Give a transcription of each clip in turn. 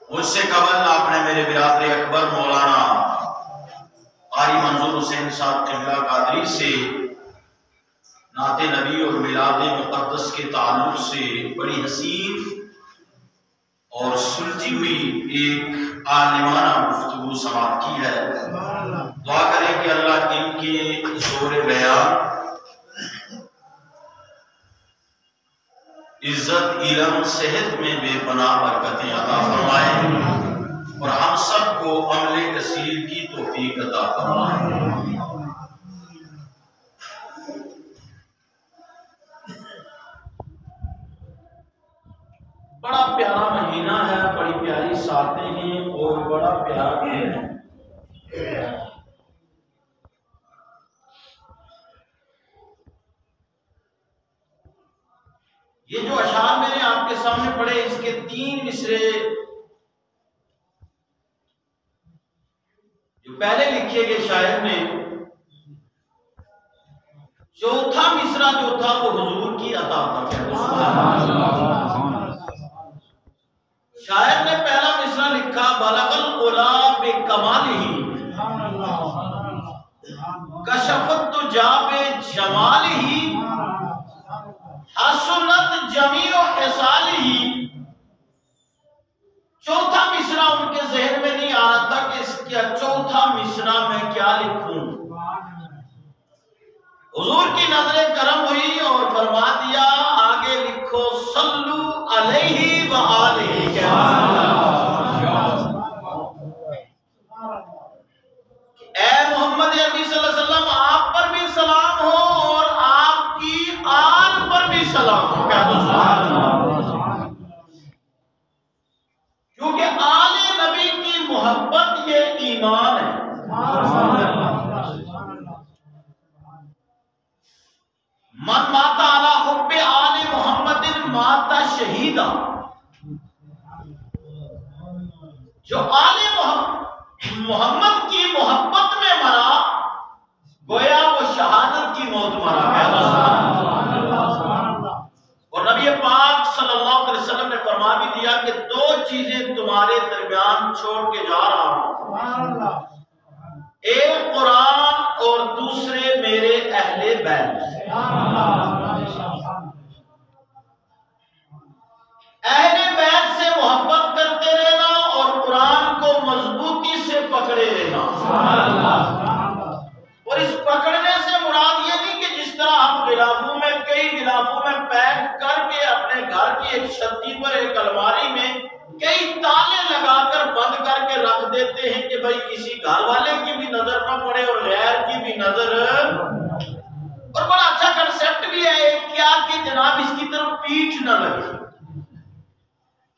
مجھ سے قبل آپ نے میرے برادر اکبر مولانا قاری منظور حسین صاحب قبلہ قادری سے نعت نبی اور میلاد مقدس کے تعلق سے بڑی حسین اور سلجھی ہوئی ایک عالمانہ گفتگو سماعت کی ہے۔ دعا کریں کہ اللہ ان کے زور بیان، عزت، علم، صحت میں بے پناہ برکتیں عطا فرمائے اور ہم سب کو عمل کثیر کی توفیق عطا فرمائے۔ بڑا پیارا مہینہ ہے، بڑی پیاری ساتیں ہیں اور بڑا پیارا دن ہے۔ یہ جو اشعار میں نے آپ کے سامنے پڑھے، اس کے 3 مصرے جو پہلے لکھے گئے شاعر نے، چوتھا مصرع جو تھا وہ حضور کی عطا تھا۔ شاعر نے پہلا مصرع لکھا بلغ العلا بکمالہ کشفت الدجی بجمالہ حسنت جمیع خصالہ۔ چوتھا مصرع ان کے ذہن میں نہیں آ رہا تھا کہ اس کا چوتھا مصرع میں کیا لکھوں۔ حضور کی نظر کرم ہوئی اور فرما دیا آگے لکھو صلو علیہ وآلہ۔ اے محمد عربی صلی اللہ علیہ وسلم، آپ پر بھی سلام ہو اور آپ کی آل پر بھی سلام ہو۔ کیونکہ آل نبی کی محبت یہ ایمان ہے۔ من مات علی حب آل محمد مات شہیدا۔ جو آل محمد کی محبت میں مرا گویا وہ شہادت کی موت مرا۔ اور نبی پاک صلی اللہ علیہ وسلم نے فرما بھی دیا کہ 2 چیزیں تمہارے درمیان چھوڑ کے جا رہا ہوں، ایک قرآن اور دوسرے میرے اہل بیت۔ اہل بیت سے محبت کرتے رہنا اور قرآن کو مضبوطی سے پکڑے رہنا۔ اور اس پکڑنے سے مراد یہ نہیں کہ جس طرح کئی غلافوں میں پیک کر کے اپنے گھر کی ایک چھتی پر ایک الماری میں کئی تالے لگا کر بند کر کے رکھ دیتے ہیں کہ بھائی کسی گھر والے کی بھی نظر نہ پڑے اور غیر کی بھی نظر. اور بڑا اچھا کنسپٹ بھی ہے کیا کہ جناب اس کی طرف پیٹھ نہ لگے.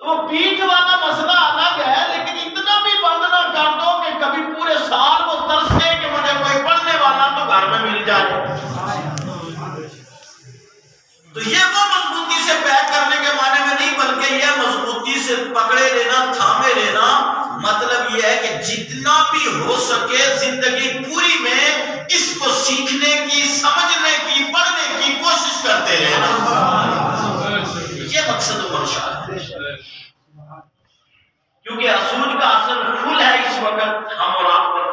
تو وہ پیٹھ والا مسئلہ الگ ہے لیکن اتنا بھی بند نہ کر دو کہ کبھی پورے سال وہ ترسے کہ مجھے کوئی پڑھنے والا تو گھر میں مل جائے. تو یہ وہ مضبوطی سے پیک کرنے کے معنی میں نہیں بلکہ یہ مضبوطی سے پکڑے لینا تھامے لینا. مطلب یہ ہے کہ جتنا بھی ہو سکے زندگی پوری میں اس کو سیکھنے کی سمجھنے کی پڑھنے کی کوشش کرتے رہنا. یہ مقصد و منشا ہے کیونکہ اسوج کا اثر فل ہے اس وقت ہم اور آپ پر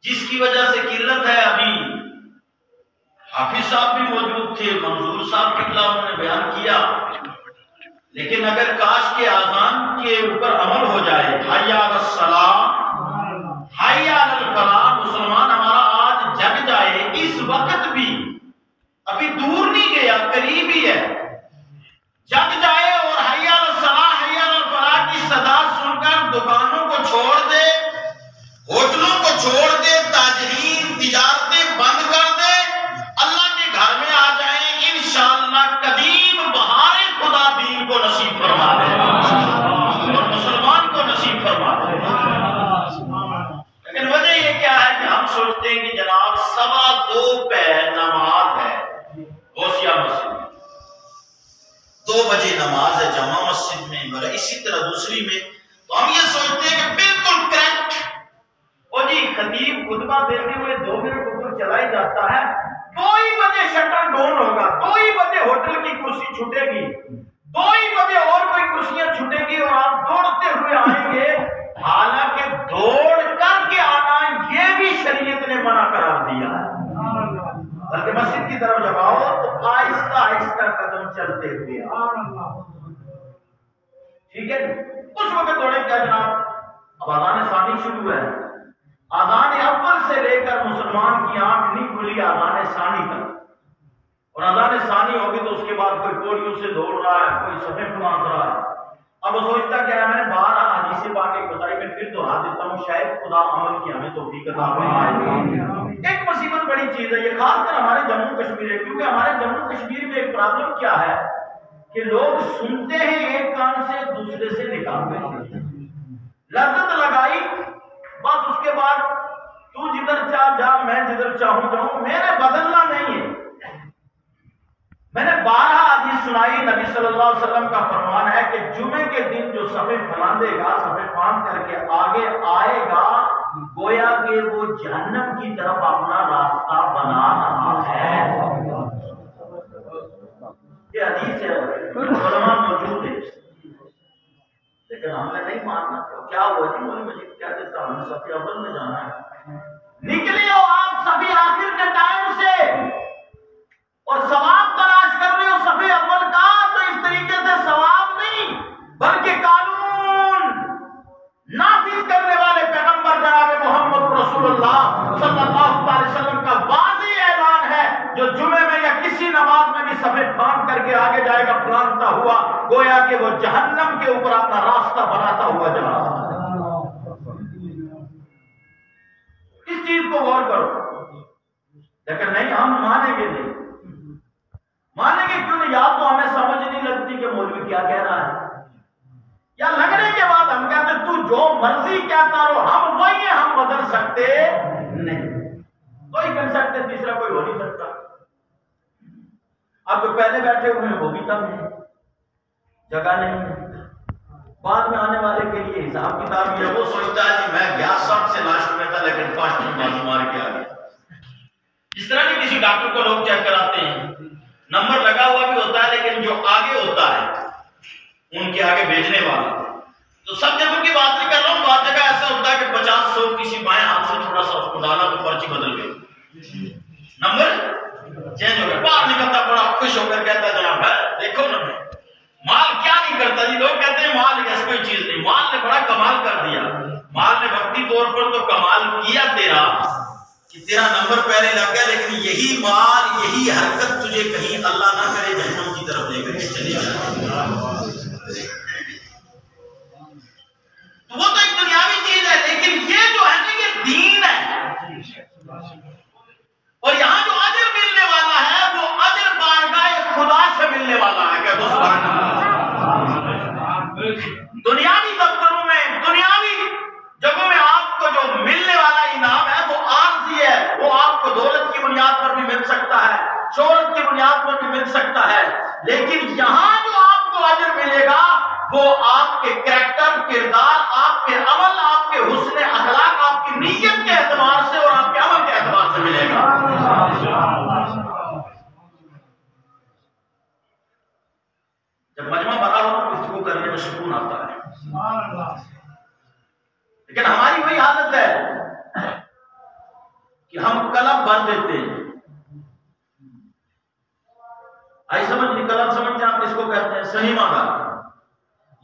جس کی وجہ سے قلت ہے. ابھی حافظ صاحب بھی موجود تھے منظور صاحب کے خلاف انہوں نے بیان کیا لیکن اگر کاش کے اذان کے اوپر عمل ہو جائے حی علی الصلاۃ حی علی الفلاح مسلمان ہمارا آج جگ جائے اس وقت بھی ابھی دور نہیں گیا قریب ہی ہے جگ جائے اور حی علی الصلاۃ حی علی الفلاح کی صدا سن کر دکانوں کو چھوڑ دے ہوٹلوں کو چھوڑ دے تاجرین تجارتیں بند کر دے اللہ کے گھر میں آ جائیں انشاءاللہ قدیم بہار خدا دین کو نصیب فرما دے اور مسلمان کو نصیب فرما دے. لیکن وجہ یہ کیا ہے کہ ہم سوچتے ہیں کہ جناب 2:15 پہ نماز ہے غوثیہ مسجد میں 2 بجے نماز ہے جامع مسجد میں مگر اسی طرح دوسری میں تو ہم یہ سوچتے ہیں کہ بالکل کریکٹ اور جی خطیب خطبہ دیتے ہوئے 2 منٹ اوپر چلا ہی جاتا ہے 2 ہی بجے شٹر ڈاؤن ہوگا 2 ہی بجے ہوٹل کی کرسی چھوٹے گی 2 ہی بجے اور کوئی کرسیاں چھوٹے گی اور آپ دوڑتے ہوئے آئیں گے. حالانکہ دوڑ کر کے آنا یہ بھی شریعت نے منع قرار دیا ہے بلکہ مسجد کی طرف جب آؤ تو آہستہ آہستہ قدم چلتے ہوئے ٹھیک ہے. اس وقت دوڑے کیا جناب اب اذان ثانی شروع ہے. اذان اول سے لے کر مسلمان کی آنکھ نہیں کھلی اذان ثانی تک اور اذان ثانی ہوگی تو اس کے بعد کوئی کوڑیوں سے دوڑ رہا ہے کوئی صفیں پھلاند رہا ہے. اب وہ سوچتا کیا ہے میں نے 12 حدیث پاک بتائی میں پھر دہرا دیتا ہوں شاید خدا عمل کی ہمیں توفیق عطا فرمائے. ایک مصیبت بڑی چیز ہے یہ خاص کر ہمارے جموں کشمیر ہے کیونکہ ہمارے جموں کشمیر میں ایک پرابلم کیا ہے کہ لوگ سنتے ہیں ایک کان سے دوسرے سے نکالتے ہیں لذت لگائی بس اس کے بعد تو جدھر چاہ جا میں جدھر چاہوں جاؤں میں نے بدلنا نہیں ہے. میں نے 12 حدیث سنائی نبی صلی اللہ علیہ وسلم کا فرمان ہے کہ جمعے کے دن جو صفیں پھلاندے گا صفیں پھلاند کر کے آگے آئے گا گویا کہ وہ جہنم کی طرف اپنا راستہ بنا رہا ہے. یہ حدیث ہے علماء موجود ہے لیکن ہم نے نہیں ماننا. کیا ہوا جی مولوی مجید کیا دیتا ہمیں صفی اول میں جانا ہے. نکلے ہو آپ صفی آخر کے ٹائم سے اور ثواب تلاش کر رہے ہو صفی اول کا تو اس طریقے سے ثواب نہیں بلکہ قانون نافذ کرنے والے پیغمبر جناب محمد رسول اللہ صلی اللہ علیہ وسلم کا واضح اعلان ہے جو جمعے میں یا کسی نماز میں بھی صفیں پھاند کر کے آگے جائے گا پھلانتا ہوا گویا کہ وہ جہنم کے اوپر اپنا راستہ بناتا ہوا جا رہا ہے. اس چیز کو غور کرو لیکن نہیں ہم مانیں گے نہیں مانیں گے کیوں نہیں. یا تو ہمیں سمجھ نہیں لگتی کہ مولوی کیا کہہ رہا ہے یا لگنے کے بعد ہم کہتے تو جو مرضی کہتا رہو ہم وہی ہیں ہم بدل سکتے نہیں. کوئی کر سکتے تیسرا کوئی ہو نہیں سکتا. اب جو پہلے بیٹھے ہوئے ہیں وہ بھی کم ہے جگہ نہیں ہے. بعد میں آنے والے کے لیے حساب کتاب یہ وہ سوچتا ہے کہ میں گیا سب سے لاسٹ میں تھا لیکن فاسٹ میں بازو مار کے آ گیا. اس طرح کی کسی ڈاکٹر کو لوگ چیک کراتے ہیں نمبر لگا ہوا بھی ہوتا ہے لیکن جو آگے ہوتا ہے ان کے آگے بھیجنے والا تو سب جگہوں کی بات نہیں کر رہا ہوں. بعض جگہ ایسا ہوتا ہے کہ 50-100 کسی بائیں ہاتھ سے تھوڑا سا اس کو ڈالا تو پرچی بدل گئی نمبر چینج ہو گیا. باہر نکلتا بڑا خوش ہو کر کہتا ہے جناب دیکھو نا مال کیا نہیں کرتا جی. لوگ کہتے ہیں مال ایسی کوئی چیز نہیں. مال نے بڑا کمال کر دیا. مال نے وقتی طور پر تو کمال کیا تیرا کہ کہ تیرا نمبر پہلے لگ گیا، لیکن یہی مال، یہی حرکت تجھے کہیں اللہ نہ کرے جہنم کی طرف لے کر کے چلے جائے۔ تو وہ تو ایک دنیاوی چیز ہے، لیکن یہ جو ہے نا یہ دین ہے، اور یہاں جو اجر ملنے والا ہے وہ اجر بارگاہ خدا سے ملنے والا ہے۔ کہ سبحان اللہ، دنیاوی دفتروں میں، دنیاوی جگہوں میں آپ کو جو ملنے والا انعام ہے وہ عارضی ہے، وہ آپ کو دولت کی بنیاد پر بھی مل سکتا ہے، شہرت کی بنیاد پر بھی مل سکتا ہے، لیکن یہاں جو آپ کو اجر ملے گا وہ آپ کے کریکٹر، کردار، آپ کے عمل، آپ کے حسن اخلاق، آپ کی نیت کے اعتبار سے اور آپ کے عمل کے اعتبار سے ملے گا۔ جب مجمع بڑا ہو تو گفتگو کرنے میں سکون آتا ہے، لیکن ہماری وہی حالت ہے کہ ہم قلم بند دیتے ہیں۔ آئی سمجھ نہیں، قلم سمجھتے ہیں آپ کس کو کہتے ہیں؟ سنیما گھر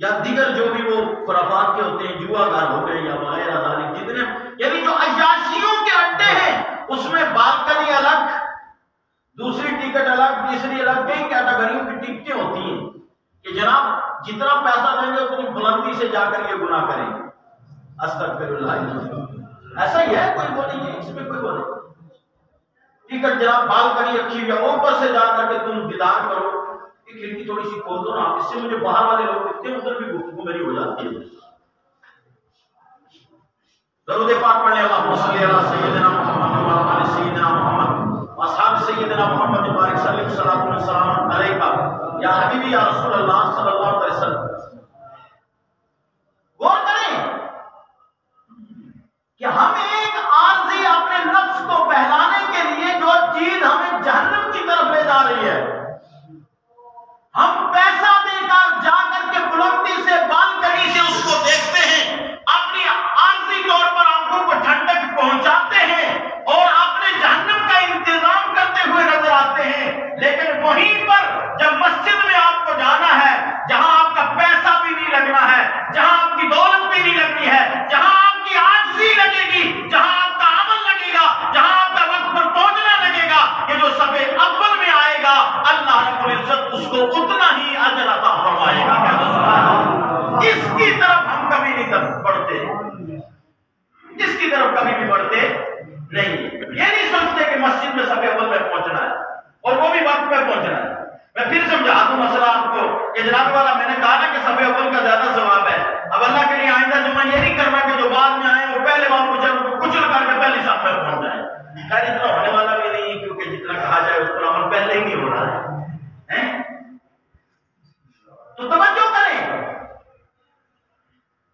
یا دیگر جو بھی وہ خرافات کے ہوتے ہیں، جوا گھر ہو گئے یا وغیرہ ذالک، جتنے یعنی جو عیاشیوں کے اڈے ہیں، اس میں بالکنی الگ، دوسری ٹکٹ الگ، تیسری الگ، کئی کیٹیگریوں کی ٹکٹیں ہوتی ہیں کہ جناب جتنا پیسہ دیں گے اتنی بلندی سے جا کر یہ گناہ کریں گے۔ استغفر اللہ، ایسا ہی ہے، کوئی وہ نہیں ہے اس میں، کوئی وہ نہیں۔ ٹکٹ جناب بالکنی رکھی ہوئی ہے، اوپر سے جا کر کے تم دیدار کرو، کھڑکی تھوڑی سی کھول دو نا، اس سے مجھے باہر والے لوگ دکھتے ہیں، ادھر بھی گفتگو میری ہو جاتی ہے۔ درود پاک پڑھنے، اللہم صلی علی سیدنا محمد وعلی آل سیدنا محمد واصحاب سیدنا محمد بارک صلی اللہ علیہ وسلم علیکہ یا حبیبی یا رسول اللہ صلی اللہ علیہ وسلم۔ غور کریں کہ ہم ایک عارضی اپنے نفس کو بہلانے کے لیے جو چیز ہمیں جہنم کی طرف لے جا رہی ہے، ہم پیسہ دے کر جا کر کے بلندی سے بالکنی سے اس کو دیکھتے ہیں، اپنی عارضی طور پر آنکھوں کو ٹھنڈک پہنچاتے ہیں اور اپنے جہنم کا انتظام کرتے ہوئے نظر آتے ہیں، لیکن وہیں پر جب مسجد میں آپ کو جانا ہے، جہاں آپ کا پیسہ بھی نہیں لگنا ہے، جہاں آپ کی دولت بھی نہیں لگنی ہے، جہاں آپ کی عاجزی لگے گی، جہاں آپ کا عمل لگے گا، جہاں آپ کا وقت پر پہنچنا لگے گا، یہ جو صف اول میں آئے گا اللہ رب العزت اس کو اتنا ہی اجر عطا فرمائے گا۔ اس کی طرف ہم کبھی نہیں بڑھتے، اس کی طرف کبھی بھی بڑھتے نہیں، یہ نہیں سوچتے کہ مسجد میں صف اول میں پہنچنا ہے اور وہ بھی وقت پہ پہنچنا ہے۔ میں پھر سمجھا دوں مسئلہ آپ کو کہ جناب والا میں نے کہا نا کہ صف اول کا زیادہ ثواب ہے، اب اللہ کے لیے آئندہ جمعہ یہ نہیں کرنا کہ جو بعد میں آئے وہ پہلے وہاں کچل کر کے پہلی صف میں پہنچ جائے۔ خیر اتنا ہونے والا بھی نہیں ہے، کیونکہ جتنا کہا جائے اس پر عمل پہلے ہی نہیں ہو رہا ہے۔ تو توجہ کریں،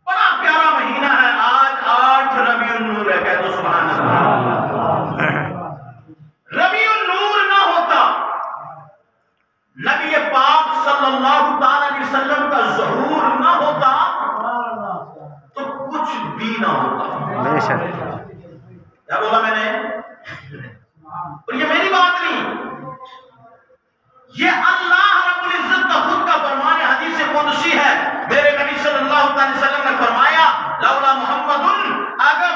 بڑا پیارا مہینہ ہے آج، 8 ربیع النور ہے، کہہ دو سبحان اللہ۔ ربیع النور نہ ہوتا، نبی پاک صلی اللہ تعالی علیہ وسلم کا ظہور نہ ہوتا تو کچھ بھی نہ ہوتا۔ کیا بولا میں نے؟ اور یہ میری بات نہیں، یہ اللہ رب العزت کا خود کا فرمان حدیث قدسی ہے۔ میرے نبی صلی اللہ علیہ وسلم نے فرمایا لولا محمد، اگر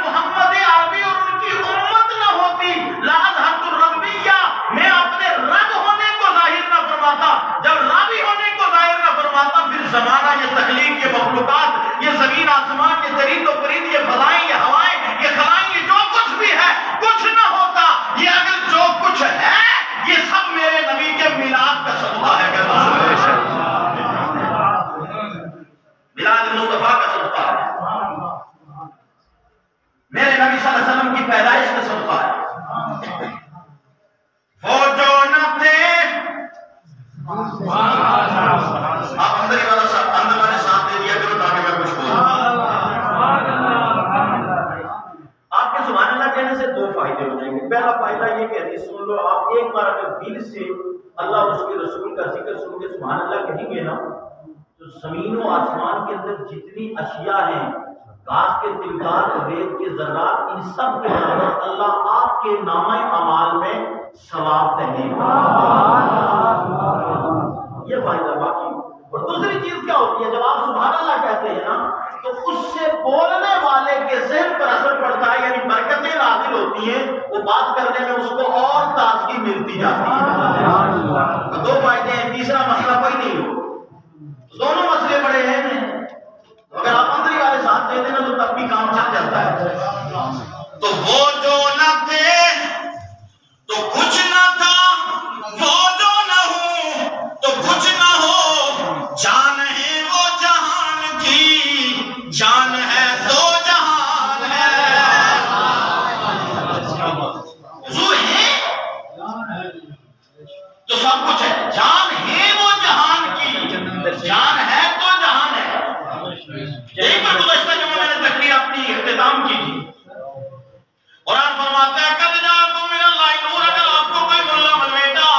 محمد عربی اور ان کی امت نہ ہوتی لأظہرت الربیہ، میں اپنے رب ہونے کو ظاہر نہ فرماتا۔ جب ربی ہونے کو ظاہر نہ فرماتا پھر زمانہ، یہ تخلیق، یہ مخلوقات، یہ زمین آسمان، یہ درند و پرند، یہ فضائیں، یہ ہوائیں، یہ خلائیں، یہ جو کچھ بھی ہے کچھ نہ ہوتا۔ یہ اگر جو کچھ ہے یہ سب میرے نبی کے میلاد کا صدقہ ہے، میلاد مصطفیٰ کا صدقہ ہے، میرے نبی صلی اللہ علیہ وسلم کی پیدائش کا صدقہ ہے۔ وہ جو نہ تھے، آپ اندر والے ساتھ دے دیا کرو تاکہ میں کچھ بولوں۔ آپ کے سبحان اللہ کہنے سے 2 فائدے ہو جائیں گے۔ پہلا فائدہ یہ کہ حدیث سن لو، آپ ایک بار اگر دل سے اللہ اور اس کے رسول کا ذکر سن کے سبحان اللہ کہیں گے نا تو زمین و آسمان کے اندر جتنی اشیاء ہیں، گھاس کے تلکات، ریت کے ذرات، ان سب کے برابر اللہ آپ کے نامہ اعمال میں ثواب دیں گے۔ یہ فائدہ باقی۔ اور دوسری چیز کیا ہوتی ہے، جب آپ سبحان اللہ کہتے ہیں نا تو اس سے بولنے والے کے ذہن پر اثر پڑتا ہے، یعنی برکتیں وہ بات کرنے میں اس کو اور تازگی ملتی جاتی ہے۔ دو فائدے ہیں، تیسرا مسئلہ کوئی نہیں ہو، دونوں مسئلے بڑے ہیں، اگر آپ اندری والے ساتھ دیتے نا تو تب بھی کام چل جاتا ہے۔ تو وہ جو نہ تھے تو کچھ نہ تھا، وہ جو نہ ہو تو کچھ نہ ہو، جان ہے وہ جہان کی، جان ہے تو جہان ہے۔ حضور ہے تو سب کچھ ہے، جان ہے وہ جہان کی، جان ہے تو جہان ہے۔ یہی پر گزشتہ جمعہ میں نے تقریر اپنی اختتام کی تھی۔ قرآن فرماتا ہے قد جاءکم من اللہ نور، اگر آپ کو کوئی ملا ملویٹا،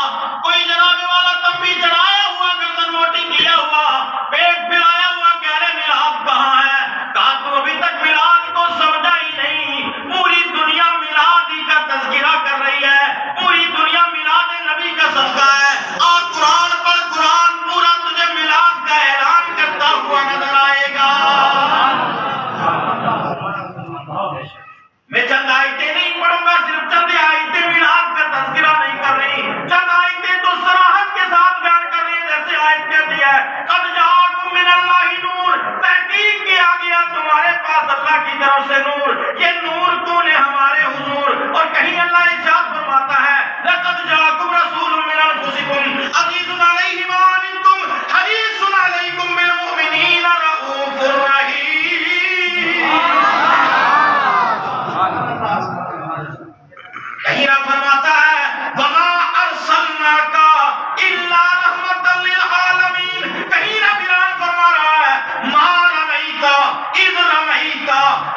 کوئی جناب والا تنبیہ چڑھایا ہوا، گردن موٹی کیا ہوا، پیٹ پھرایا ہوا، کہہ رہے میلاد کہاں ہے؟ کہا تم ابھی تک میلاد کو سمجھا ہی نہیں، پوری دنیا میلاد ہی کا تذکرہ کر رہی ہے، پوری دنیا میلاد نبی کا صدقہ ہے۔ آج قرآن پر قرآن پورا تجھے میلاد کا اعلان کرتا ہوا نظر آئے گا۔ میں چند آیتیں نہیں پڑھوں گا، صرف چند آیتیں میلاد کا تذکرہ نہیں کر رہی، چند آیتیں تو صراحت کے ساتھ بیان کر رہی ہیں۔ جیسے آیت کہتی ہے قد جاءکم من اللہ نور، تحقیق کیا گیا تمہارے پاس اللہ کی طرف سے نور۔ یہ نور کون ہے؟ ہمارے حضور۔ اور کہیں اللہ ارشاد فرماتا ہے لقد جاءکم رسول من انفسکم عزیز علیہ ما عنتم حریص علیکم بالمؤمنین رؤوف رحیم۔ کہیں رب فرماتا ہے وَمَا أَرْسَلْنَاكَ إِلَّا رَحْمَةً لِلْعَالَمِينَ، کہیں رب اعلان فرما رہا ہے مَا رَمَيْتَ إِذْ رَمَيْتَ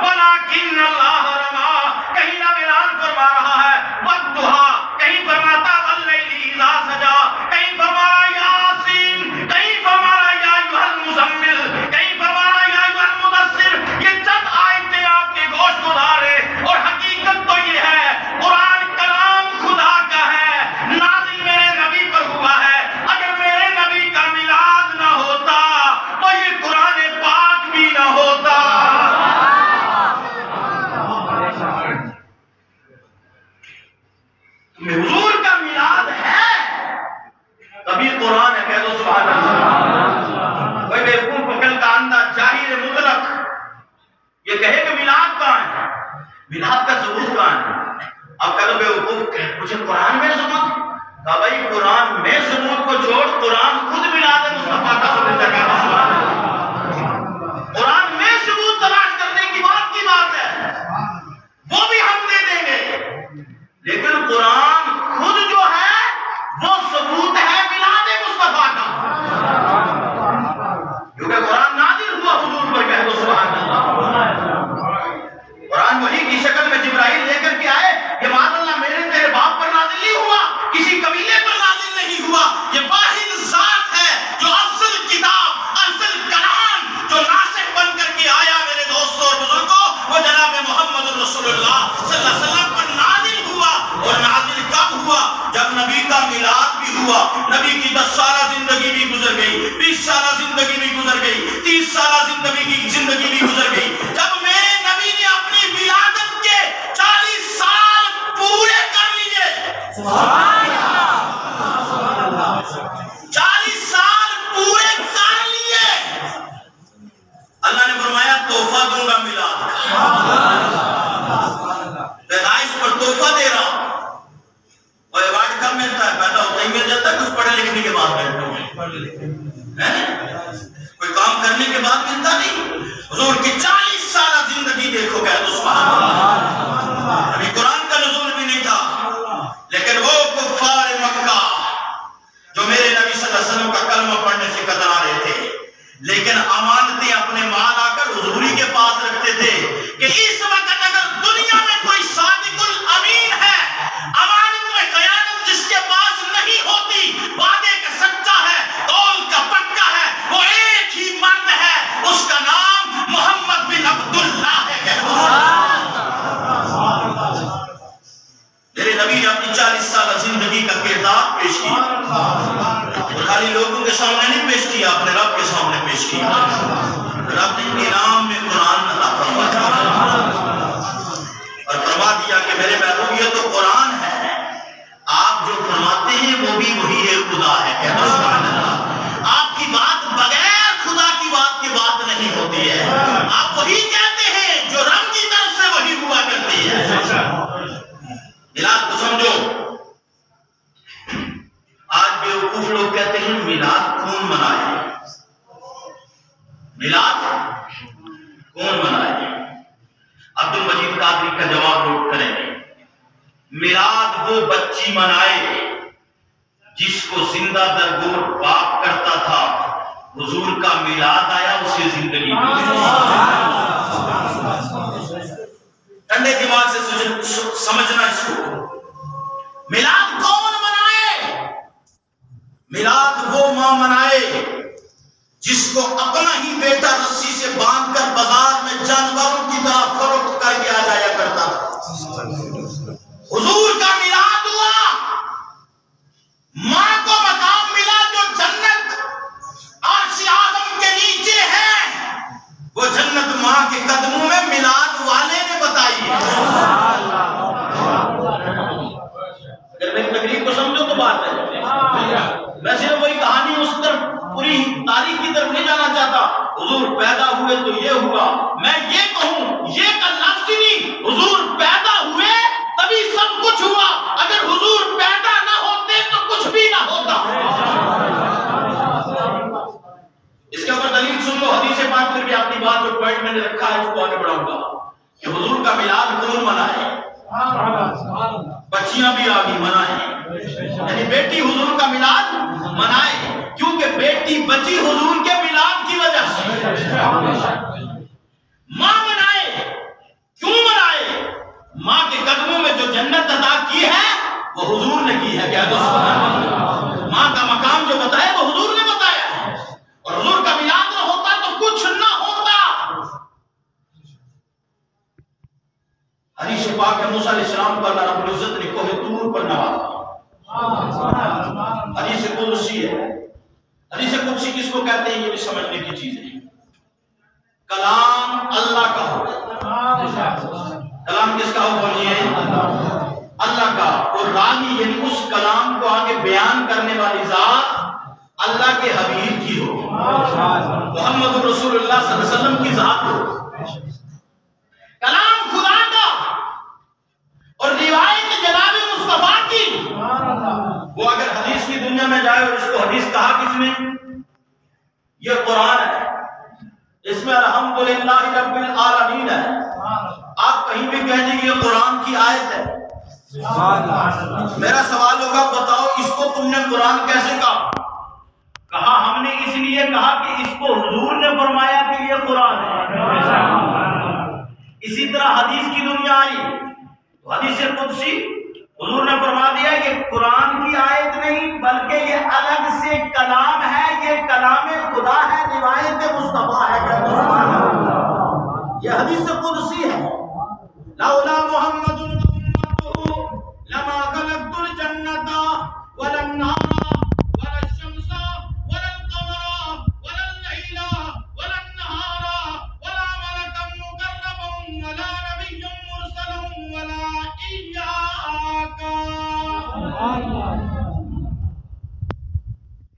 وَلَكِنَّ اللَّهَ رَمَىٰ، کہیں رب اعلان فرما رہا ہے وَالضُّحَىٰ، کہیں فرماتا وَاللَّيْلِ إِذَا سَجَىٰ، کہیں فرما رہا یاسین، کہیں فرما رہا یا أَيُّهَا الْمُزَمِّلُ، کہیں فرما رہا یا أَيُّهَا الْمُدَثِّرُ۔ یہ چند آیتیں آپ کے گوشت گزار ہیں، اور حقیقت تو یہ ہے قرآن کلام خدا کا ہے، نازل میرے نبی پر ہوا ہے۔ اگر میرے نبی کا میلاد نہ ہوتا تو یہ قرآن پاک بھی نہ ہوتا۔ حضور کا میلاد ہے تبھی قرآن ہے، کہہ دو سبحان اللہ۔ کوئی بیوقوف عقل کا اندھا جاہل مطلق یہ کہے کہ میلاد کہاں ہے، میلاد کا ثبوت کہاں ہے؟ اب کہہ دو بیوقوف مجھے قرآن میں ثبوت، کہا بھائی قرآن میں ثبوت کو چھوڑ، قرآن خود میلاد مصطفیٰ کا ثبوت ہے۔ قرآن میں ثبوت تلاش کرنے کی بات ہے، وہ بھی ہم دے دیں گے، لیکن قرآن خود جو ہے وہ ثبوت ہے میلاد مصطفیٰ کا، کیونکہ قرآن نازل ہوا حضور پر، کہہ دو سبحان اللہ۔ قرآن وحی کی شکل میں جبرائیل لے کر کے آئے، یہ معاذ اللہ میرے تیرے باپ پر نازل نہیں ہوا، کسی قبیلے پر نازل نہیں ہوا، یہ واحد ذات ہے جو افضل کتاب، افضل کلام جو ناسخ بن کر کے آیا میرے دوستوں اور بزرگوں، وہ جناب محمد رسول اللہ صلی اللہ علیہ وسلم پر نازل ہوا۔ اور نازل کب ہوا؟ جب نبی کا میلاد بھی ہوا، نبی کی 10 سالہ زندگی بھی گزر گئی، 20 سالہ زندگی بھی گزر گئی، 30 سالہ زندگی بھی گزر گئی، جب میرے نبی نے اپنی ولادت کے 40 سال پورے کر لیے، 40 سال پورے کر لیے، اللہ نے فرمایا تحفہ دوں گا میلاد کا، پیدائش پر تحفہ دے رہا ہوں۔ اور ایوارڈ کب ملتا ہے؟ پیدا ہوتا ہی مل جاتا ہے، کچھ پڑھے لکھنے کے بعد ملتا ہے، کوئی کام کرنے کے بعد ملتا نہیں۔ حضور کی 40 سالہ زندگی دیکھو، کہہ دو سبحان اللہ۔ ابھی قرآن کا نزول بھی نہیں تھا، لیکن وہ کفار مکہ جو میرے نبی صلی اللہ علیہ وسلم کا کلمہ پڑھنے سے کترا رہے تھے، لیکن امانتیں اپنے مال آ کر حضوری کے پاس رکھتے تھے کہ اس وقت اگر دنیا میں کوئی صادق الامین ہے، امانت میں خیانت جس کے پاس نہیں ہوتی، وعدے کا سچا ہے، قول کا پکا ہے، وہ ایک ہی مرد ہے، اس کا نام محمد بن عبداللہ ہے۔ میرے نبی نے اپنی 40 سالہ زندگی کا کردار پیش کیا، اور خالی لوگوں کے سامنے نہیں پیش کیا، اپنے رب کے سامنے پیش کیا۔ رب نے انعام میں قرآن عطا فرمایا اور فرما دیا کہ میرے محبوب یہ تو قرآن ہے، آپ جو فرماتے ہیں وہ بھی وہی ہے، خدا ہے. کہتے ہیں سبحان اللہ. آپ کی بات بغیر خدا کی بات کی بات نہیں ہوتی ہے. آپ وہی کہتے ہیں جو رب کی طرف سے وہی ہوا کرتی ہے. میلاد کو سمجھو. آج بیوقوف لوگ کہتے ہیں میلاد کون منائے، میلاد کون منائے. عبد المجید قادری کا جواب نوٹ کریں. میلاد وہ بچی منائے جس کو زندہ درگور باپ کرتا تھا، حضور کا میلاد آیا اسے زندگی ملی. ٹھنڈے دماغ سے سمجھنا اس کو. میلاد کون منائے؟ میلاد وہ ماں منائے جس کو اپنا ہی بیٹا رسی سے باندھ کر بازار میں جانوروں کی طرح فروخت کر کے آ جایا کرتا تھا. حضور کا میلاد ہوا، ماں کو مقام ملا جو جنت عرش اعظم کے نیچے ہے. وہ جنت ماں کے قدموں میں میلاد والے نے بتائی. اگر میری تقریر کو سمجھو تو بات ہے. میں صرف وہی کہانی اس طرف پوری تاریخ کی طرف نہیں جانا چاہتا. حضور پیدا ہوئے تو یہ ہوا. میں یہ کہوں یہ کا لفظ نہیں، حضور پیدا ہوئے تبھی سب کچھ ہوا. اگر حضور پیدا نہ ہوتے تو کچھ بھی نہ ہوتا. اس کے اوپر دلیل سن لو. حدیث پاک پھر بھی اپنی بات جو پوائنٹ میں نے رکھا ہے اس کو آگے بڑھاؤں گا کہ حضور کا میلاد کون منائے. بچیاں بھی آگی منائے، یعنی بیٹی حضور کا میلاد منائے کیونکہ بیٹی بچی حضور کے میلاد کی وجہ سے. ماں منائے، کیوں منائے؟ ماں کے قدموں میں جو جنت عطا کی ہے وہ حضور نے کی ہے. کیا ماں کا مقام جو بتایا وہ حضور نے بتایا ہے. اور حضور کا میلاد نہ ہوتا تو کچھ نہ ہوتا. حدیث پاک ہے موسیٰ علیہ السلام کو اللہ رب العزت نے کوہ طور پر نوازا. حدیث قدسی ہے. حدیث قدسی کس کو کہتے ہیں یہ بھی سمجھنے کی چیز ہے. کلام اللہ کا ہو. کلام کس کا ہو بولیے؟ اللہ کا. اور راوی یعنی اس کلام کو آگے بیان کرنے والی ذات اللہ کے حبیب کی ہو، محمد رسول اللہ صلی اللہ علیہ وسلم کی ذات ہو. کلام خدا کا اور روایت جناب مصطفیٰ کی. وہ اگر حدیث کی دنیا میں جائے اور اس کو حدیث کہا کس نے؟ یہ قرآن ہے. اس میں الحمدللہ رب العالمین ہے. آپ کہیں بھی کہہ دیں یہ قرآن کی آیت ہے. میرا سوال ہوگا بتاؤ اس کو تم نے قرآن کیسے کہا؟ کہا ہم نے اس لیے کہا کہ اس کو حضور نے فرمایا کہ یہ قرآن ہے. اسی طرح حدیث کی دنیا آئی تو حدیث قدسی حضور نے فرما دیا یہ قرآن کی آیت نہیں بلکہ یہ الگ سے کلام ہے، یہ کلام خدا ہے، روایت مصطفیٰ ہے. یہ حدیث قدسی ہے. لولا محمد لما خلقت الجنة ولا النار ولا الشمس ولا القمر ولا الليل ولا النهار ولا ملكا مقربا ولا نبي مرسل ولا إياك.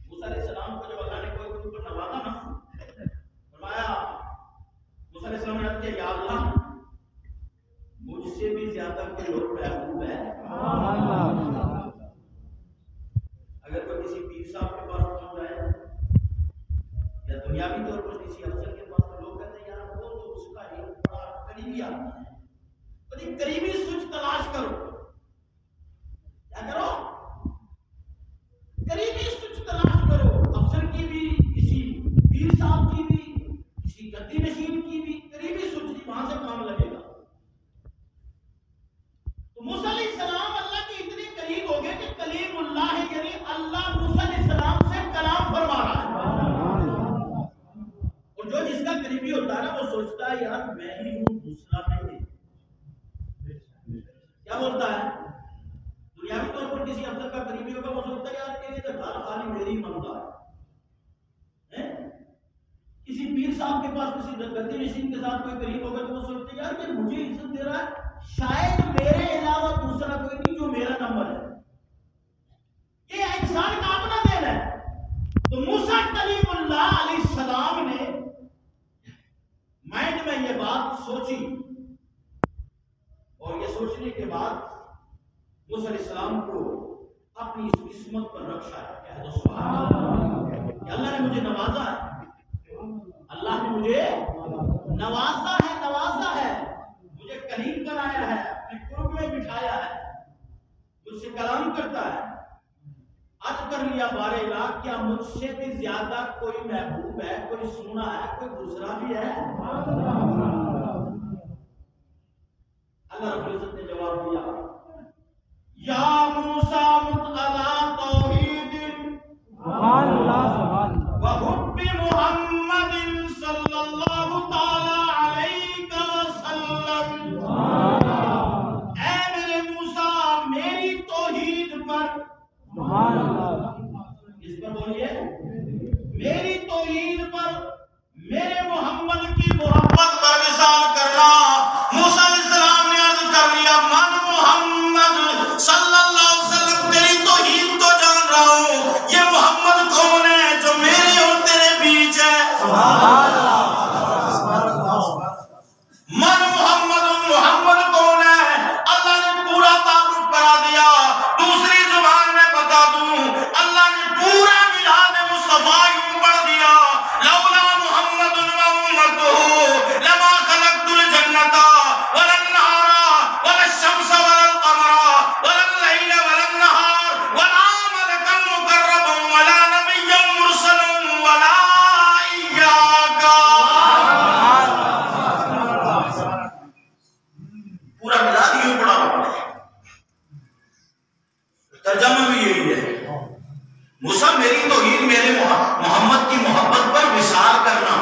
موسیٰ علیہ السلام کو جب اللہ نے کوئی اوپر نوازا نا، فرمایا موسیٰ علیہ السلام نے کہا یا اللہ مجھ سے بھی زیادہ کوئی اور محبوب ہے. اگر کوئی کسی پیر صاحب کے پاس پہنچ جائے یا دنیاوی طور پر کسی افسر کے پاس لوگ کہتے ہیں یار وہ تو اس کا ایک بڑا قریبی آدمی ہے، بڑی قریبی سوچ تلاش کرو. کیا کرو؟ قریبی سوچ تلاش کرو. افسر کی بھی، کسی پیر صاحب کی بھی، کسی گدی نشین کی بھی قریبی سوچ دی، وہاں سے کام لگے گا. موسیٰ علیہ السلام اللہ کے اتنے قریب ہو گئے کہ کلیم اللہ یعنی اللہ موسیٰ علیہ السلام سے کلام فرما رہا ہے. اور جو جس کا قریبی ہوتا ہے نا وہ سوچتا ہے یار میں ہی ہوں دوسرا نہیں. کیا بولتا ہے؟ دنیاوی طور پر کسی افسر کا قریبی ہوگا وہ سوچتا ہے یار کہ یہ ہر خالی میری منگا ہے. کسی پیر صاحب کے پاس کسی گدی نشین کے ساتھ کوئی قریب ہوگا تو وہ سوچتے ہیں یار کہ مجھے عزت دے رہا ہے شاید میرے علاوہ دوسرا کوئی نہیں جو میرا نمبر ہے. یہ انسان کا اپنا دین ہے. تو موسیٰ کلیم اللہ علیہ السلام نے مائنڈ میں یہ بات سوچی اور یہ سوچنے کے بعد موسیٰ علیہ السلام کو اپنی اس قسمت پر رکھا ہے. کہہ دو سبحان اللہ. کہ اللہ نے مجھے نوازا ہے. اللہ نے مجھے نوازا ہے مجھے کلیم بنایا ہے, اپنے قرب میں بٹھایا ہے, مجھ سے کلام کرتا ہے. عرض کر لیا بارے الہ, کیا مجھ سے بھی زیادہ کوئی محبوب ہے, کوئی سونا ہے, کوئی دوسرا بھی ہے؟ اللہ رب العزت نے جواب دیا, یا موسیٰ مطلع توحید وحب محمد صلی اللہ تعالی علیہ وسلم. اے میرے موسیٰ, میری توحید پر, اس پر بولیے, میری توحید پر, میرے محمد کی محبت پر وصال کرنا. موسیٰ علیہ السلام نے عرض کر لیا, من محمد صلی اللہ علیہ وسلم, تیری توحید تو جان رہا ہوں, یہ محمد کون ہے جو میرے اور تیرے بیچ ہے؟ من محمد, محمد کون ہے؟ اللہ نے پورا تعارف کرا دیا. دوسری زبان میں بتا دوں, اللہ نے پورا میلاد مصطفیٰ یوں پڑھ دیا, لولا محمد و امتہ لما خلقت الجنۃ ولا النہار ولا الشمس ولا القمر ولا اللیل ولا النہار ولا ملکا مقربا ولا نبیا مرسلا ولا ایاک. پورا میلاد یوں پڑھا آپ نے. ترجمہ بھی یہی ہے, موسیٰ میری توحید, میرے محمد کی محبت پر وصال کرنا.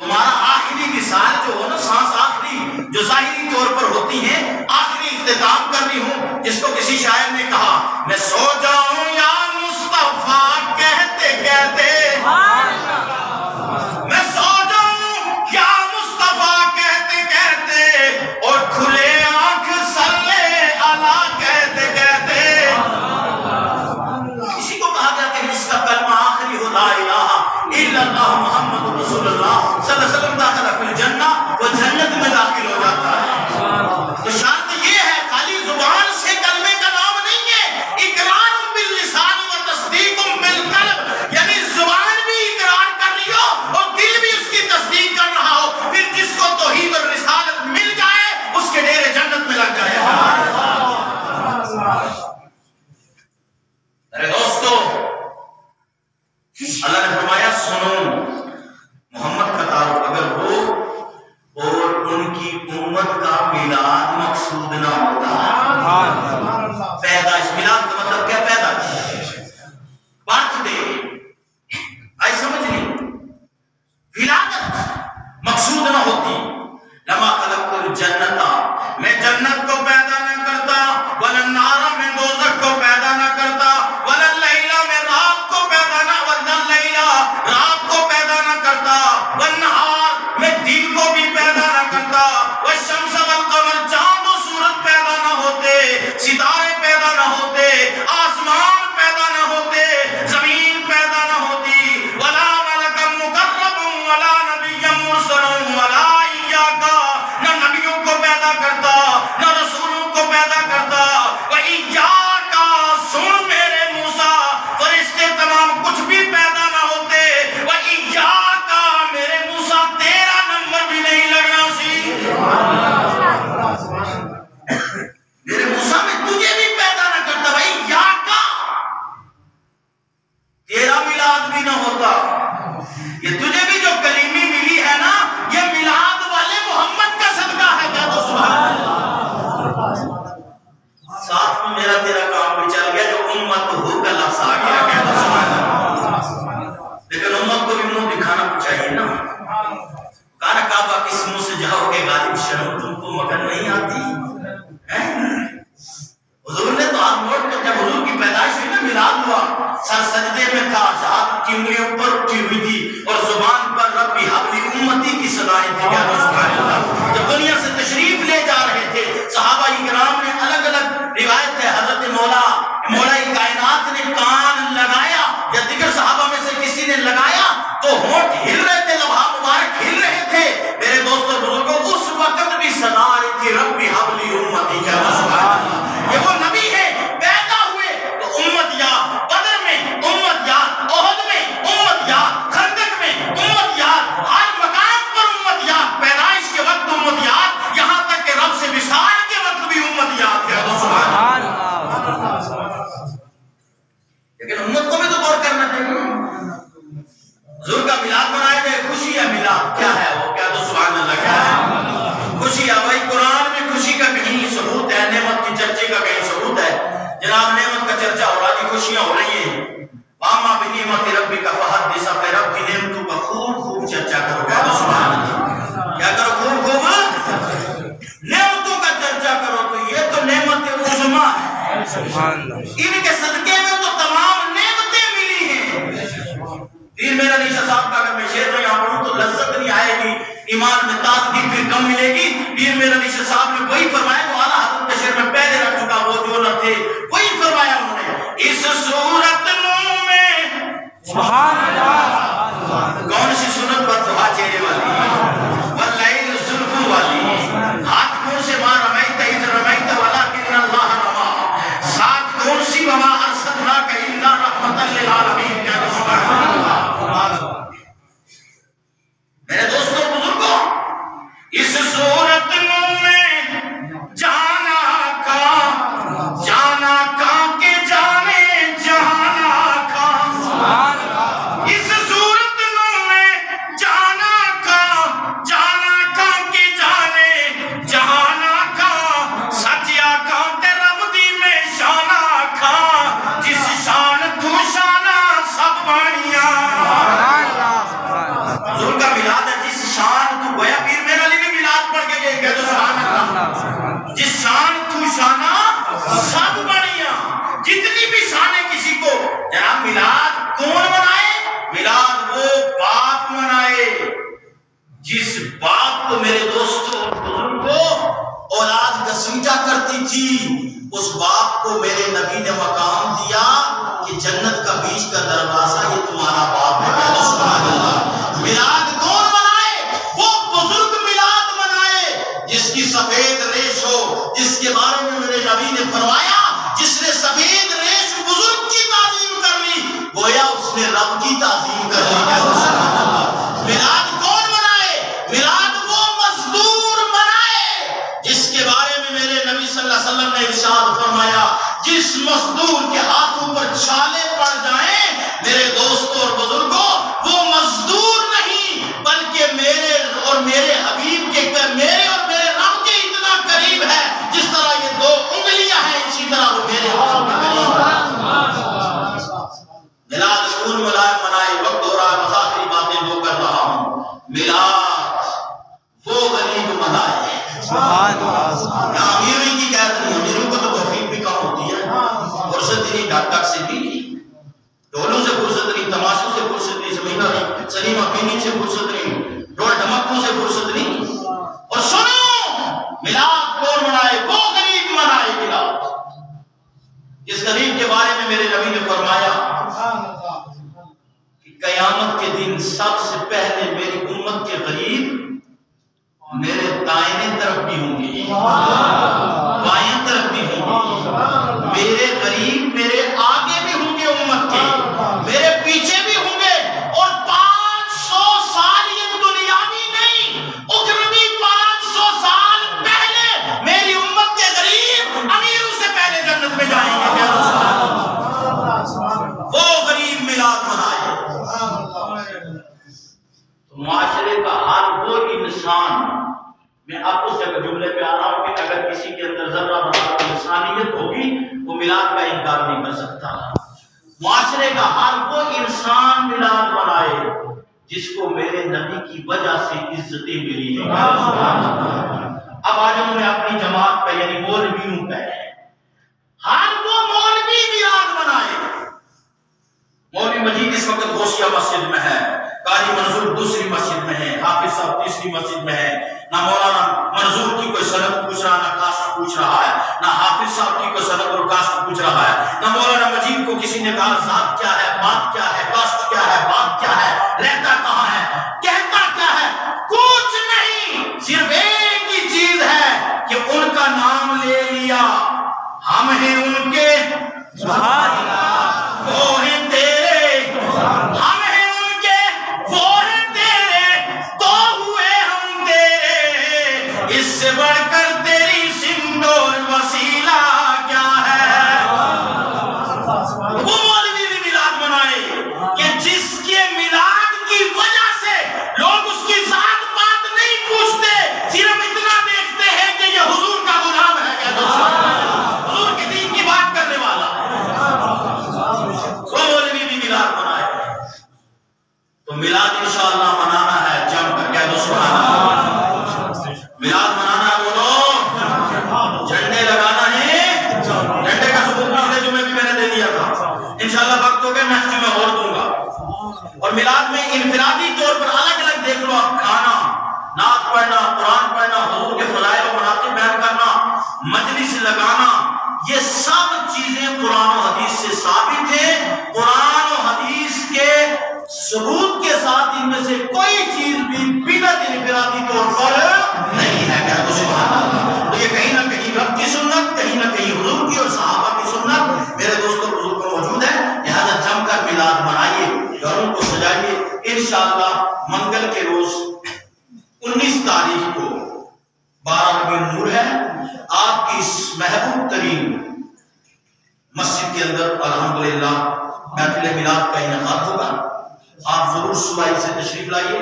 تمہارا آخری وصال جو ہو نا, سانس آخری جو ظاہری طور پر ہوتی ہیں, آخری اختتام کر رہی ہوں, جس کو کسی شاعر نے کہا, میں سو جاؤں یا مصطفیٰ کہتے کہتے, میں سو جاؤں یا مصطفیٰ کہتے کہتے, اور کھلے آنکھ صلی اللہ کہتے کہتے. کسی کو کہا گیا کہ اس کا کلمہ آخری ہو لا الہ الا اللہ محمد رسول اللہ صلی اللہ علیہ وسلم, داخل فی الجنہ, وہ جنت میں داخل ہو جاتا ہے. تو شرط یہ ہے, خالی زبان سے کلمے کا نام نہیں ہے, اقرار باللسان و تصدیق بالقلب, یعنی زبان بھی اقرار کر رہی ہو اور دل بھی اس کی تصدیق کر رہا ہو, پھر جس کو توحید اور رسالت مل جائے اس کے ڈیرے جنت میں لگ جائے. ارے دوستو, اللہ نے فرمایا سنو, محمد کا تعارف اگر ہو اور ان کی امت کا میلاد مقصود نہ ہوتا, پیدائش, میلاد کا مطلب کیا؟ پیدائش, برتھ ڈے, آئی سمجھ نہیں, ولادت مقصود نہ ہوتی, لما خلقت الجنۃ, میں جنت کو پیدا نہ کرتا, ولا النار, میں دوزخ کو پیدا نہ کرتا, ولا اللیل, میں رات کو پیدا نہ, ولا اللیل, رات کو پیدا نہ کرتا, والنہار, میں دن کو بھی پیدا نہ کرتا, والشمس والقمر, چاند و سورج پیدا نہ ہوتے, ستارے پیدا نہ ہوتے, آسمان پیدا نہ ہوتے, زمین پیدا نہ ہوتی, ولا ملکا مقربا ولا نبیا مرسلا ولا ایاک, نہ نبیوں کو پیدا کرتا, نہ رسولوں کو پیدا کرتا. وَإِيَّاكَ, سن میرے موسیٰ, فرشتے تمام کچھ بھی پیدا نہ ہوتے, وَإِيَّاكَ, میرے موسیٰ تیرا نمبر بھی نہیں لگنا سی. میرے موسیٰ میں تجھے بھی پیدا نہ کرتا, وَإِيَّاكَ, تیرا میلاد بھی نہ ہوتا. یہ تجھے بھی جو کلیمی ملی ہے نا, یہ میلاد والے محمد کا صدقہ ہے. کیا تو سبحان اللہ. ساتھ میں میرا تیرا کام بھی چل گیا, جو امت ہو کا لفظ آ گیا. کیا تو سبحان اللہ. لیکن امت کو بھی منہ دکھانا چاہیے نا. کانا کعبہ کس منہ سے جاؤ گے غالب, شرم تم کو مگر نہیں آتی. حضور نے تو ہاتھ موڑ کر, جب حضور کی پیدائش ہوئی نا, میلاد ہوا, سر سجدے میں تھا, ہاتھ کی انگلیوں پر اٹھی ہوئی تھی, اور زبان پر ربی حبلی امتی کی صدائیں تھی. کیا تو سبحان اللہ. جب دنیا سے تشریف جناب نعمت کا چرچا ہو رہا جی، خوشیاں ہو رہی ہیں. واما بنعمت ربک فحدث، اپنے رب کی نعمتوں کا خوب خوب چرچا کرو. کہہ دو سبحان اللہ. کیا کرو؟ خوب خوب نعمتوں کا چرچا کرو. تو یہ تو نعمت عظمیٰ ہے، ان کے صدقے میں تو تمام نعمتیں ملی ہیں. پھر میرا نیشا صاحب کا اگر میں شعر میں یہاں پڑھوں تو لذت نہیں آئے گی، ایمان میں تازگی پھر کم ملے گی. پھر میرا نیشا صاحب نے وہی فرمایا جو اعلیٰ حضرت کے شعر میں پہلے رکھ چکا، وہ جو نہ تھے وہی فرمایا انہوں نے. اس صورت میں سبحان اللہ، کون سی سنت پر دعا چہرے والی، واللیل زلفو والی، ہاتھ کون سے ماں رمیت اذ رمیت ولکن اللہ رما، ساتھ کون سی وما ارسلناک الا رحمتا للعالمین. کیا سبحان اللہ. میرے دوستوں بزرگوں، اس صورت میں جانا کا کے جانے جہانا کا، اس صورت میں جانا کا کے جانے جہانا کا، سچیا کا تے رب دی میں شانا کا، جس شان تو شانا سب بانیاں. حضور کا میلاد ہے، جس شان تو گویا پیر میرے علی نے میلاد پڑھ کے گئے. کہہ دو سبحان اللہ. جس شان تو شانہ سب بڑیاں، جتنی بھی شانیں کسی کو. جناب میلاد کون منائے؟ میلاد وہ باپ منائے جس باپ کو میرے دوستوں اور بزرگوں اولاد گسیٹا کرتی تھی. اس باپ کو میرے نبی نے مقام دیا کہ جنت کا بیچ کا دروازہ یہ تمہارا باپ ہے. کہہ دو سبحان اللہ. میلاد کون منائے؟ وہ بزرگ میلاد منائے جس کی سفید ریش ہو، جس کے بارے میں میرے نبی نے فرمایا جس نے سفید ریش بزرگ کی تعظیم کر لی گویا اس نے رب کی تعظیم کر لی. کہہ دو سبحان اللہ. میلاد کون منائے؟ میلاد وہ مزدور منائے جس کے بارے میں میرے نبی صلی اللہ علیہ وسلم نے ارشاد فرمایا جس مزدور کے ہاتھوں پر چھالے پڑ جائیں میرے دوستوں اور بزرگوں وہ مزدور نہیں بلکہ میرے اور میرے حبیب کے میرے اور میرے رب کے اتنا قریب ہے جس طرح یہ دو انگلیاں ہیں اسی طرح وہ میرے رب کے قریب ہے. میلاد کون منائے؟ وقت ہو رہا ہے، مذاکری باتیں جو کر رہا ہوں. میلاد وہ غریب منائے. امیری کی قید نہیں، امیروں کو تو توفیق بھی کم ہوتی ہے، فرصت نہیں ڈھک ڈھک سے بھی، ڈھولوں سے فرصت نہیں، تماشوں سے فرصت نہیں، سنیما بینی سے فرصت نہیں، ڈھول ڈھمکوں سے فرصت نہیں. اور سنو میلاد کون منائے؟ وہ غریب منائے میلاد جس غریب کے بارے میں میرے نبی نے فرمایا کہ قیامت کے دن سب سے پہلے میری امت کے غریب میرے دائیں طرف بھی ہوں گے، بائیں طرف بھی ہوں گے. میرے غریب میرے آگے بھی ہوں گے امت کے، میرے پیچھے بھی ہوں گے. اور 500 سال یہ دنیاوی نہیں، اخروی 500 سال پہلے میری امت کے غریب امیروں سے پہلے جنت میں جائیں گے. وہ غریب میلاد منائے. تو معاشرے کا ہر وہ انسان، میں اب اس جگہ جملے پہ آ رہا ہوں کہ اگر کسی کے اندر ذرہ برابر انسانیت ہوگی وہ میلاد کا انکار نہیں کر سکتا. معاشرے کا ہر وہ انسان میلاد منائے جس کو میرے نبی کی وجہ سے عزتیں ملی ہیں. اب آج میں اپنی جماعت پہ یعنی مولویوں پہ ہر وہ مولوی میلاد منائے. مولوی مجید اس وقت غوثیہ مسجد میں ہے، قاری منظور دوسری مسجد میں ہے، حافظ صاحب تیسری مسجد میں ہے. نہ مولانا منظور کی کوئی سند پوچھ رہا، نہ کاسٹ پوچھ رہا ہے، نہ حافظ صاحب کی کوئی سند اور کاسٹ پوچھ رہا ہے، نہ مولانا مجید کو کسی نے کہا ذات کیا ہے، بات کیا ہے، کاسٹ کیا ہے، بات کیا ہے، رہتا کہاں ہے، کہتا کیا ہے. کچھ نہیں، صرف ایک ہی چیز ہے کہ ان کا نام لے لیا، ہم ہیں ان کے، وہ ہیں تیرے، ہم ہیں ان کے، وہ ہیں تیرے، تو ہوئے ہم تیرے، اس سے بڑھ کر تیری سمت اور وسیلہ کیا ہے. وہ مولوی بھی میلاد منائے کہ جس کے میلاد کی وجہ سے لوگ اس کی ذات بات نہیں پوچھتے، صرف اتنا دیکھتے ہیں کہ یہ حضور کا غلام ہے. حضور کے دین کی بات کرنے والا. مجلس لگانا، یہ سب چیزیں قرآن و حدیث سے ثابت ہیں. قرآن و حدیث کے ثبوت کے ساتھ ان میں سے کوئی چیز بھی بدعت انفرادی طور پر نہیں ہے. کہہ دو سبحان اللہ. تو یہ کہیں نہ کہیں رب کی سنت، کہیں نہ کہیں حضور کی اور صحابہ کی سنت میرے دوستوں حضور کو موجود ہے. لہذا جم کر میلاد منائیے، گھروں کو سجائیے. انشاءاللہ منگل کے روز 19 تاریخ کو 12 ربیع النور ہے. آپ کی اس محبوب ترین مسجد کے اندر الحمدللہ محفل میلاد کا انعقاد ہوگا. آپ ضرور صبح سے تشریف لائیے.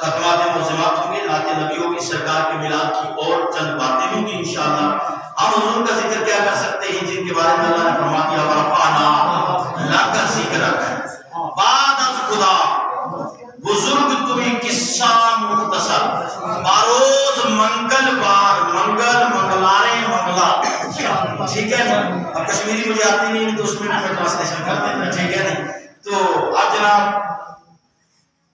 خاتمات معظمات ہوں گے، نعت نبی ہوگی، سرکار کے میلاد کی اور چند باتیں ہوں گی انشاءاللہ. ہم حضور کا ذکر کیا کر سکتے ہیں جن کے بارے میں اللہ نے فرما دیا ورفعنا لک ذکرک. بعد از خدا بزرگ توی قصہ مختصر، باروز منگل بار منگل منگلارے منگلا. ٹھیک ہے نا؟ اب کشمیری مجھے آتی نہیں تو اس میں ٹرانسلیشن کر دیتا. ٹھیک ہے نہیں؟ تو اب جناب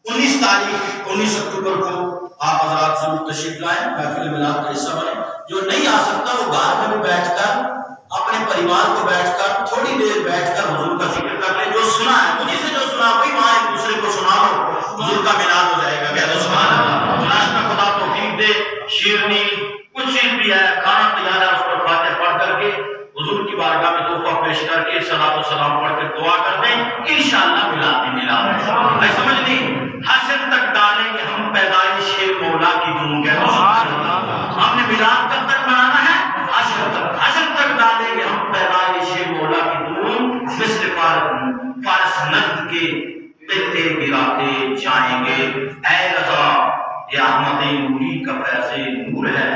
19 تاریخ 19 اکتوبر کو آپ حضرات ضرور تشریف لائیں، محفل میلاد کا حصہ بنیں. جو نہیں آ سکتا وہ گھر میں بھی بیٹھ کر اپنے پریوار کو بیٹھ کر تھوڑی دیر بیٹھ کر حضور کا ذکر کر لیں. جو سنا ہے مجھے سے جو سنا وہی وہاں ایک دوسرے کو سنا لو، حضور کا میلاد ہو جائے گا. کہہ دو سبحان اللہ. چنانچہ میں خدا توفیق دے، شیرنی کچھ چیز بھی ہے، کھانا تیار ہے، اس پر فاتحہ پڑھ کر کے حضور کی بارگاہ میں تحفہ پیش کر کے صلاۃ و سلام پڑھ کر دعا کر دیں. انشاءاللہ میلاد ہے. سمجھ نہیں حشر تک ڈالیں گے ہم پیدائش مولا کی دھوم. کہہ دو سبحان اللہ. ہم نے میلاد کب تک منانا ہے؟ حشر تک. حشر تک ڈالیں گے ہم پیدائش مولا کی دھوم. مثل فارس نجد کے قطعے گراتے جائیں گے. اے رضا یہ احمد نوری کا فیض نور ہے.